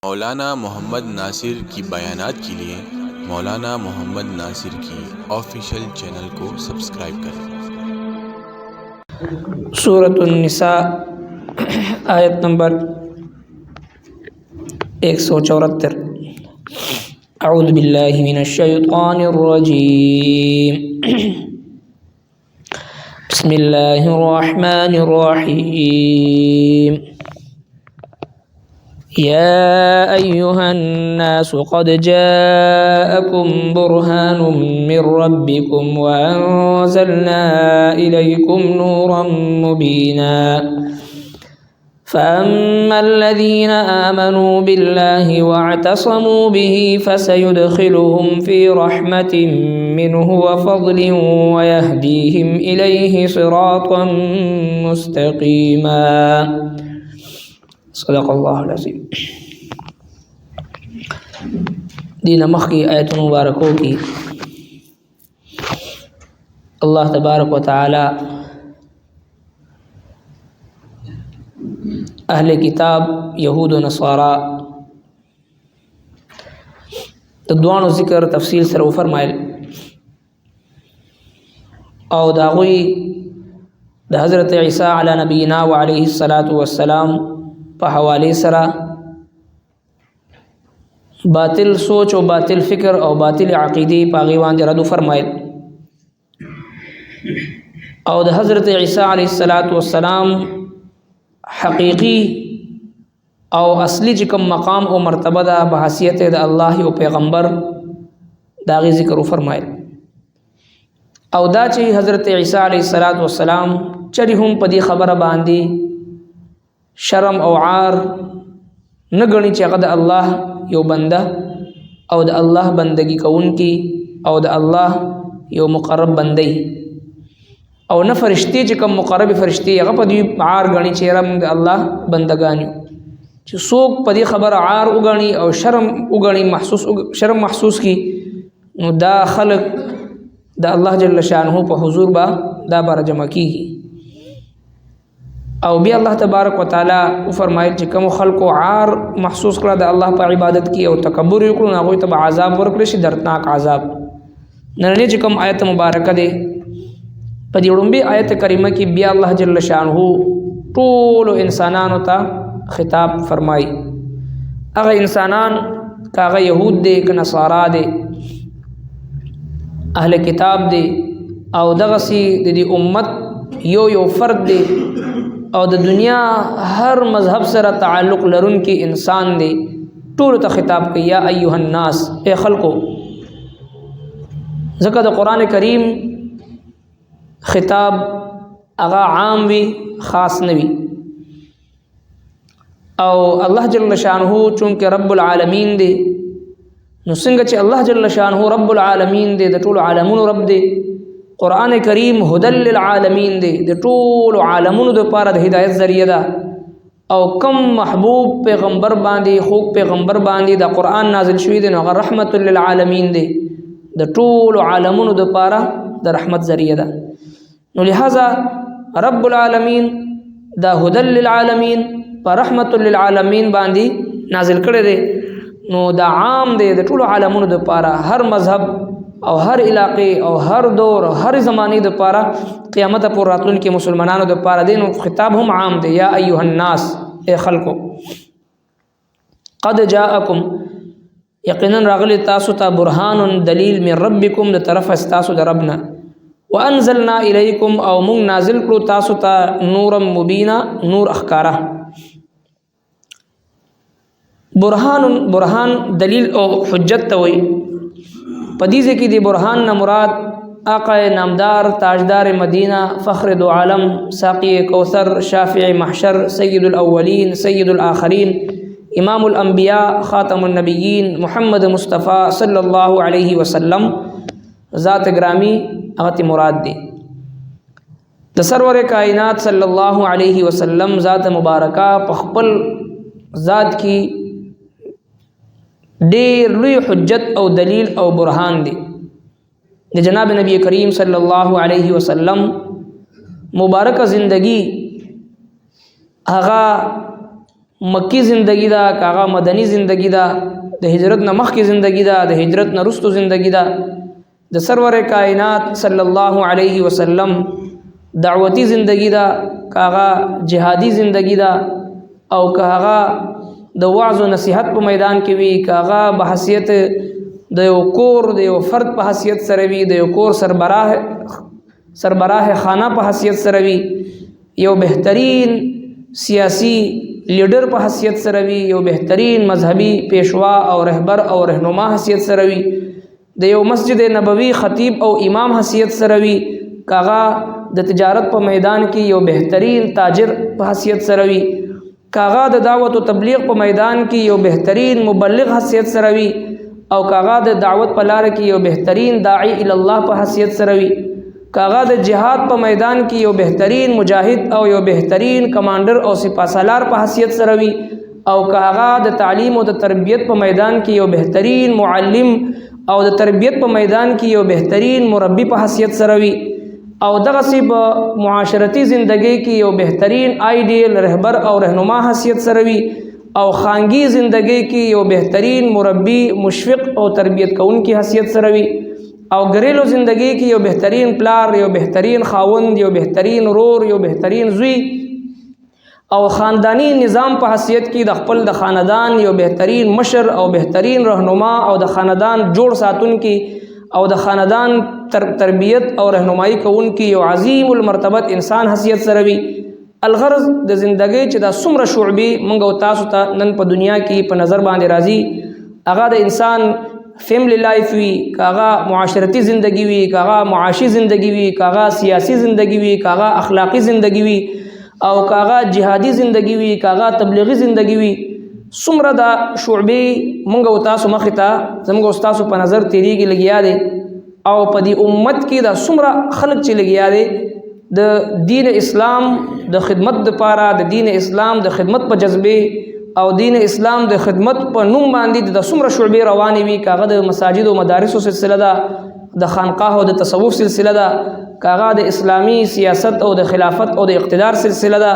मौलाना मोहम्मद नासिर की बयानात के लिए मौलाना मोहम्मद नासिर की ऑफिशियल चैनल को सब्सक्राइब करें। सूरतुन निसा आयत नंबर 174। अऊज़ु बिल्लाहि मिनश शैतानिर रजीम। बिस्मिल्लाहिर रहमानिर रहीम। या अय्युहन्नासु क़द जाअकुम बुरहानुम मिर रब्बिकुम व अंज़लना इलैकुम नूरन मुबीना फ़अम्मा الذين آمنوا بالله واعتصموا به فسيدخلهم في رحمة منه وفضل ويهديهم إليه صراطا مستقيما صدق الله العظيم। دین مخی آیت مبارکوں کی اللہ تبارک و تعالی اہل کتاب یہود و نصارا دوانو ذکر تفصیل سره فرمایل او داغوی د حضرت عیسی علی نبینا و علیه الصلاۃ والسلام په حواله سره باطل سوچ او باطل فکر او باطل عقیدی پاغي باندې رد فرمایل او د حضرت عیسی علیه الصلاۃ والسلام حقیقی او اصلی جکم مقام او مرتبه دا بحثیت د الله او پیغمبر داغي ذکر فرمایل او دا چې حضرت عیسی علیه السلام چری هم په دې خبره باندې شرم او عار نګنی چې هغه د الله یو بنده او د الله بندگی کوونکی او د الله یو مقرب بندي او نه فرشتي چې کوم مقرب فرشتي هغه په دې عار غني چې رم د الله بندگان چې څوک په دې خبر عار وګڼي او شرم وګڼي شرم محسوس کی نو دا خلق د الله جل شانه په حضور با دا بار جمع کیږي او بیا الله تبارک وتعالى فرمایل چې کوم خلکو عار محسوس کړه د الله په عبادت کې او تکبر وکړو نو هغه ته عذاب ورکړي شي دردناک عذاب نن چې کوم آیت مبارکه ده په دې وړاندې آیت کریمه کې بیا الله جل شانه ټول انسانانو ته خطاب فرمایي هغه انسانان کاغه يهود دي ک نصارا دي اهل کتاب دي او دغه سي د دې امت یو فرد دي او د دنیا هر مذهب سره تعلق لرون کې انسان دی ټول ته خطاب کوي یا ایها الناس اے خلقو ځکه د قران کریم خطاب هغه عام وی خاص نه وی او الله جل شانه چونکه رب العالمین دی نو څنګه چې الله جل شانه رب العالمین دی د ټول عالمونو رب دی قرآن کریم هدل للعالمین دی د ټول عالمونو د پاره د هدایت ذریعہ ده او کم محبوب پیغمبر باندې خوږ پیغمبر باندې د قرآن نازل شوی دی نو هغه رحمت للعالمین دی د ټول عالمونو د پاره د رحمت ذریعہ ده نو لہذا رب العالمین دا هدل للعالمین پر رحمت للعالمین باندې نازل کړی دی نو دا عام دی د ټول عالمونو د پاره هر مذهب او هر علاقه او هر دور او هر زمانه د پاره قیامت پر راتلون کې مسلمانانو د پاره دین او خطاب هم عام دی یا ایها الناس اے خلقو قد جاءکم یقینا راغلی تاسو ته برهان دلیل من ربکم د طرف تاسو د ربنا وانزلنا الیکم او مون نازل کړو تاسو ته نور مبینا نور اخکارا برهان دلیل او حجت ته وي پدیزه کې دی برهان نه مراد آقا نامدار تاجدار مدینہ فخر دو عالم ساقی کوثر شافع محشر سید الاولین سید الاخرین امام الانبیاء خاتم النبیین محمد مصطفی صلی اللہ علیہ وسلم ذات گرامی هغه مراد دی د سرور کائنات صلی اللہ علیہ وسلم ذات مبارکہ په خپل ذات کی ډیر لوی حجت او دلیل او برهان دی د جناب نبی کریم صلی الله علیه وسلم مبارک زندگی هغه مکی زندگی دا کاغه مدنی زندگی دا د هجرت نه مخکې زندگی دا د هجرت نه رستو زندگی دا د سرور کائنات صلی الله علیه وسلم دعوتی زندگی دا کاغه جهادی زندگی دا او کاغه د وعظ او نصیحت په میدان کې وی کاغه بحثیت د یو کور د یو فرد په حیثیت سره وی د یو کور سربراه خانه په حیثیت سره وی یو بهترین سیاسی لیډر په حیثیت سره وی یو بهترین مذهبي پیشوا او رهبر او رهنما حیثیت سره وی د یو مسجد نبوي خطیب او امام حیثیت سره وی کاغه د تجارت په میدان کې یو بهترین تاجر په حیثیت سره وی کاغه د دعوت او تبلیغ په میدان کې یو بهترین مبلغ حیثیت سره وی او کاغه د دعوت په لار کې یو بهترین داعی الی الله په حیثیت سره وی کاغه د جهاد په میدان کې یو بهترین مجاهد او یو بهترین کمانډر او سپاه سالار په حیثیت سره وی او کاغه د تعلیم او د تربیت په میدان کې یو بهترین معلم او د تربیت په میدان کې یو بهترین مربی په حیثیت سره وی او دغه سی په معاشرتی زندگی کې یو بهترین آیډیل رهبر او رهنما حیثیت سره وی او خانگی زندگی کې یو بهترین مربی مشفق او تربیت کوونکی حیثیت سره وی او ګریلو زندگی کې یو بهترین پلار یو بهترین خاوند یو بهترین رور یو بهترین زوی او خاندانی نظام په حیثیت کې د خپل د خاندان یو بهترین مشر او بهترین رهنما او د خاندان جوړ ساتونکي او د خاندان تربیت او رهنمایي کوونکی یو عظیم المرتبت انسان حیثیت سره وي. الغرض د زندګۍ چې دا څومره شعبې موږ او تاسو ته نن په دنیا کې په نظر باندې راځي هغه د انسان فیملی لایف وي کاغه معاشرتی زندگی وي کاغه معاشي زندگی وي کاغه سیاسی زندگی وي کاغه اخلاقی زندگی وي او کاغه جهادي زندگی وي کاغه تبلیغی زندگی وي څومره دا شعبې موږ او تاسو مخې ته زموږ او تاسو په نظر تیریږي لګیا دي او په دې امت کې دا څومره خلک چې لګیا دي د دین اسلام د خدمت لپاره د دین اسلام د خدمت په جذبه او دین اسلام د خدمت په نوم باندې د څومره شعبې روانې وي کاغه د مساجد او مدارسو سلسله ده د خانقاه او د تصوف سلسله ده کاغه د اسلامی سیاست او د خلافت او د اقتدار سلسله ده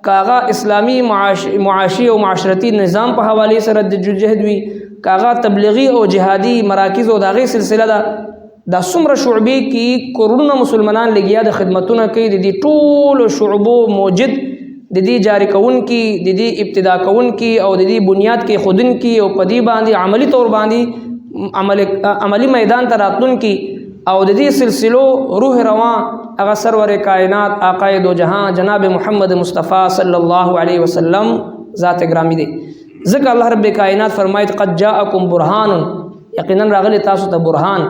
کاغه اسلامی معاشي او معاشرتی نظام په حواله سره د جهاد وی کاغه تبلیغی او جهادي مراکز او دغه سلسله ده دا څومره شعبې کې کورونه مسلمانان لګیا د خدمتونه کوي د دې ټول شعبو موجد د دې جاری کون کې د دې ابتدا کون کې او د دې بنیاد کې خودن کې او پدی باندې عملی طور باندې عملی میدان ته راتلون کې او د دې سلسلو روح روان هغه سرور کائنات آقا دو جهان جناب محمد مصطفی صلی الله علیه وسلم ذات گرامی دی. ذکر الله رب کائنات فرمایت قد جاءکم برهان یقینا راغلی تاسو ته برهان.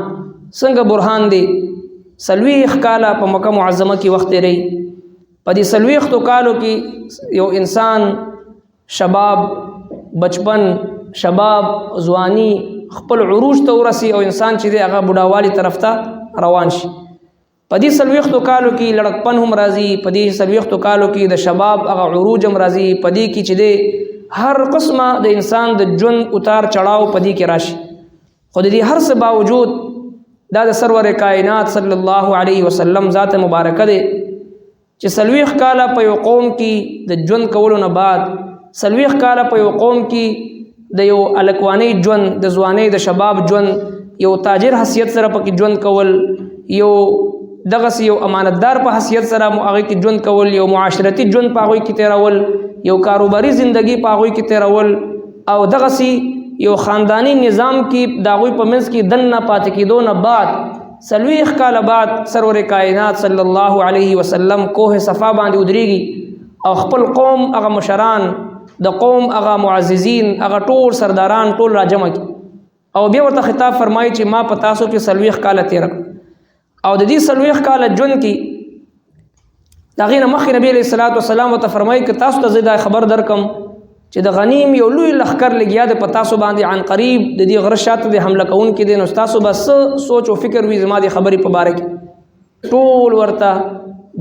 څنګه برهان دی؟ سلویخ کاله په مکه معظمه کې وخت لري په دې سلویختو کالو کې یو انسان شباب بچپن شباب ځواني خپل عروج ته ورسي او انسان چې دی هغه بډاوالي طرف ته روان شي. په دې سلویختو کالو کې لړکپن هم راځي په دې سلویختو کالو کې د شباب هغه عروج هم راځي په دې کې چې دی هر قسمه د انسان د ژوند اتار چړاو په دې کې راشي. خو د دې هر څه باوجود دا د سرور کائنات صلی الله علیه وسلم ذات مبارکه دی چې سلویخ کاله په یو قوم کې د ژوند کولو نه بعد سلویخ کاله په یو قوم کې د یو الکوانی ژوند د ځوانۍ د شباب ژوند یو تاجر حیثیت سره پکې ژوند کول یو دغه یو امانتدار په حیثیت سره هغه کې ژوند کول یو معاشرتی ژوند په هغه کې تیرول یو کاروباري زندگی په هغه کې تیرول او دغه یو خاندانی نظام کې داغوی په منځ کې دن نه پاتې کېدو نه بعد سلویخ کاله بعد سرور کائنات صلی الله علیه وسلم کوه صفا باندې ودرېږي او خپل قوم هغه مشران د قوم هغه معززین هغه ټول سرداران ټول راجمع کی او بیا ورته خطاب فرمایي چې ما په تاسو کې سلویخ کاله تیر او د دې سلویخ کاله ژوند کې دغه نه مخکې نبی علیه الصلاۃ والسلام ورته فرمایي چې تاسو ته زه خبر درکم چې د غنیم یو لوی لخر لګیا د پتاسو باندې عن قریب د دې غره شاته د حمله کوون کې د نو تاسو بس سوچ او فکر وي زما د خبرې په باره کې ټول ورته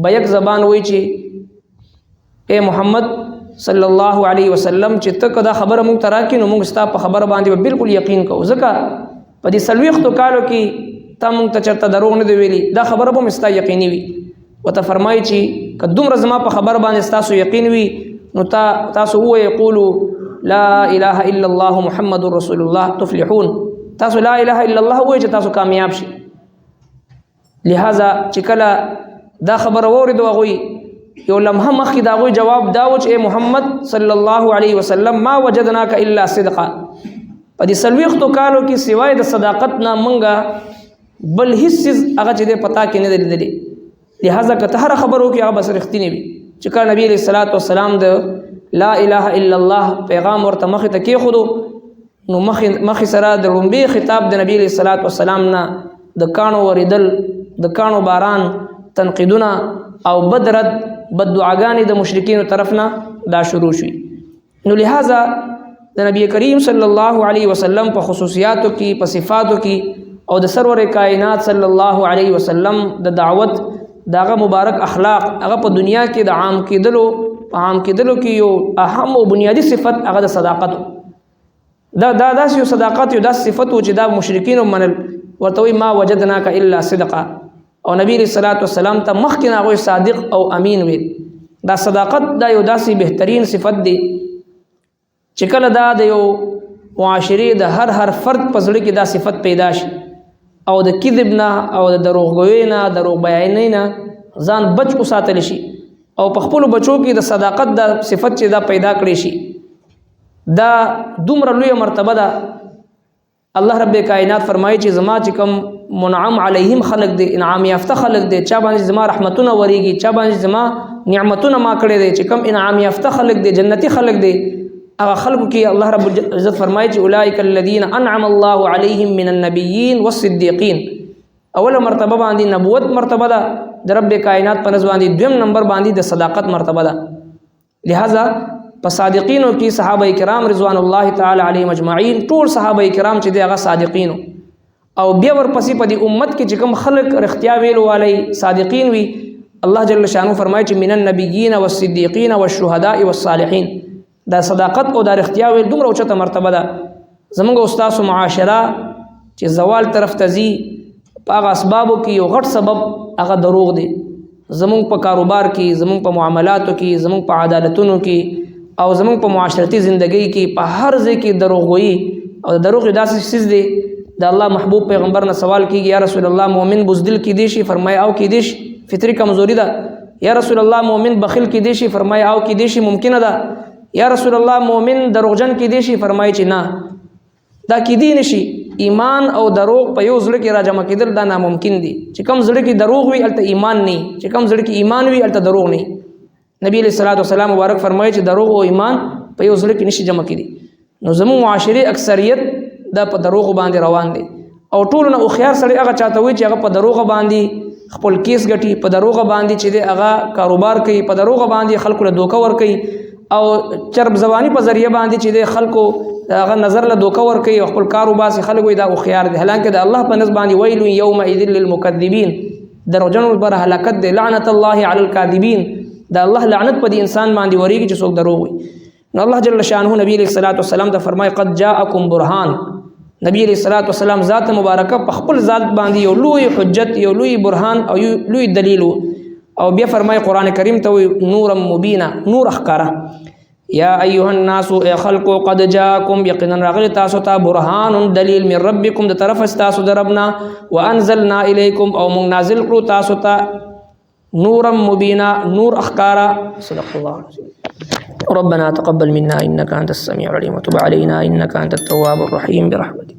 بیک زبان وای چې اے محمد صلی الله علیه وسلم چې ته کدا خبره مونږ ته راکې نو مونږ ستا په خبره باندې بالکل یقین کوو ځکه په دې سلويختو کالو کې تا مونږ ته چرته دروغ نه دی ویلي دا خبره به مستا یقیني وي وته فرمایي چې که دومره زما په خبره باندې تاسو یقین وي نو تاسو وایي قولوا لا اله الا الله محمد رسول الله تفلحون. تاسو لا اله الا الله وایي چې تاسو کامیاب شي. لہذا چې کله دا خبر اورید هغوی یو لمحه مخکې د هغوی جواب دا و چې محمد صلی الله علیه وسلم ما وجدناک الا صدقا، په دې څلوېښتو کالو کې سوای د صداقت نه مونږه بل هیڅ څیز هغه چې دی پتا کې نه دی لیدلی. لہذا که ته هره خبر وکړې هغه بس رښتینې وي. چې کله نبی علیه الصلاۃ والسلام د لا اله الا الله پیغام ورته مخې ته کېښودو نو مخې سره د لومبي خطاب د نبی علیه الصلاۃ والسلام نه د کاڼو ورېدل، د کاڼو باران، تنقیدونه او بدرد بد دعاګانې د مشرکینو طرف نه دا شروع شوي. نو لہذا د نبی کریم صلی الله علیه وسلم په خصوصیاتو کې، په صفاتو کې او د سرور کائنات صلی الله علیه وسلم د دعوت داغه مبارک اخلاق هغه په دنیا کې د عام کېدلو کې یو اهم او بنیادی صفت هغه د صداقت. دا داسې یو صداقت یو داسې صفت و چې دا مشرکینو منل، ورته وایي ما وجدناک الا صدقا، او نبی علیه الصلاۃ والسلام ته مخکې نه هغوی صادق او امین ویل. دا صداقت دا یو داسې بهترین صفت دی چې کله دا د یو معاشرې د هر فرد په زړه کې دا صفت پیدا شي او د کذب نه او د دروغګویۍ نه، دروغ بیانۍ نه ځان بچ وساتلی شي او په خپلو بچو کې د صداقت دا صفت چې دا پیدا کړی شي، دا دومره لویه مرتبه ده. الله رب کائنات فرمایي چې زما چې کوم منعم علیهم خلق دی، انعام یافته خلق دی، چا باندې زما رحمتونه وریږي، چا باندې زما نعمتونه ما کړی دی، چې کوم انعام یافته خلق دی، جنتی خلق دی، هغه خلقو کې الله رب العزت فرمایي چې اولئک الذین انعم الله علیهم من النبیین والصدیقین. اوله مرتبه باندې نبوت مرتبه ده د رب کائنات په نظر باندې، دویم نمبر باندې د صداقت مرتبه ده. لہذا په صادقینو کې صحابه کرام رضوان الله تعالی علیهم اجمعین، ټول صحابه کرام چې دی هغه صادقینو، او بیا ورپسې په دې امت کې چې کوم خلق رښتیا ویلو والی صادقین وي، الله جل شانه فرمایي چې من النبیین والصدیقین والشهداء والصالحین. دا صداقت او دا رښتیا ویل دومره اوچته مرتبه ده. زمونږ استاسو معاشره چې زوال طرف ته ځي په هغه اسبابو کې یو غټ سبب هغه دروغ دی. زمونږ په کاروبار کې، زمونږ په معاملاتو کې، زمونږ په عدالتونو کې او زمونږ په معاشرتي زندګۍ کې په هر ځای کې دروغ او دروغ یو داسې څیز دی. د الله محبوب پیغمبر نه سوال کېږي یا رسول الله مؤمن بزدل کېدی شي؟ فرمایي او کېدی شي، فطري کمزوري ده. یا رسول الله مؤمن بخیل کېدی شي؟ فرمایي او کېدی شي، ممکنه ده. یا رسول الله مؤمن دروغجن کېدی شي؟ فرمایي چې نه، دا کېدی نشي. ایمان او دروغ په یو زړه کې را جمع کېدل دا ناممکن دي. چې کوم زړه کې دروغ وي هلته ایمان نه، چې کوم زړه کې ایمان وي هلته دروغ نه. نبی علیه الصلاۃ والسلام مبارک فرمایي چې دروغ او ایمان په یو زړه کې نشي جمع کېدی. نو زموږ معاشرې اکثریت دا په دروغ باندې روان دي، او ټولو نه هوښیار سړی هغه چاته وایي چې هغه په دروغ باندې خپل کیس ګټي، په دروغ باندې چې دی هغه کاروبار کوي، په دروغ باندې خلکو له دوکه ورکوي، او چرب زبانی په ذریعه باندې چې دی خلکو هغه نظر له دوکه ورکوي او خپل کار وباسي. خلک وایي دا هوښیار دی، حالانکه د الله په نزد باندې ویل یومئذ للمکذبین، دروغجنو لپاره هلاکت دی. لعنت الله علی الکاذبین، دا الله لعنت په دې انسان باندې وریږي چې څوک دروغ وایي. نو الله جل شانه نبی علیه الصلاۃ والسلام ته فرمایي قد جاءکم برهان. نبی علیه الصلاۃ والسلام ذات مبارکه په خپل ذات باندې یو لوی حجت، یو لوی برهان او یو لوی دلیل، او بیا فرمایي قرآن کریم ته نورا مبینا، نور اخکاره. یا ایها الناس ای خلقو قد جاءکم، یقینا راغلی تاسو ته برهان دلیل من ربکم د طرف تاسو د ربنا، وانزلنا الیکم او موږ نازل کړو تاسو ته نورا مبینا، نور اخکارا. صدق الله العظیم. ربنا تقبل منا انك انت السميع العليم وتب علينا انك انت التواب الرحيم برحمتك.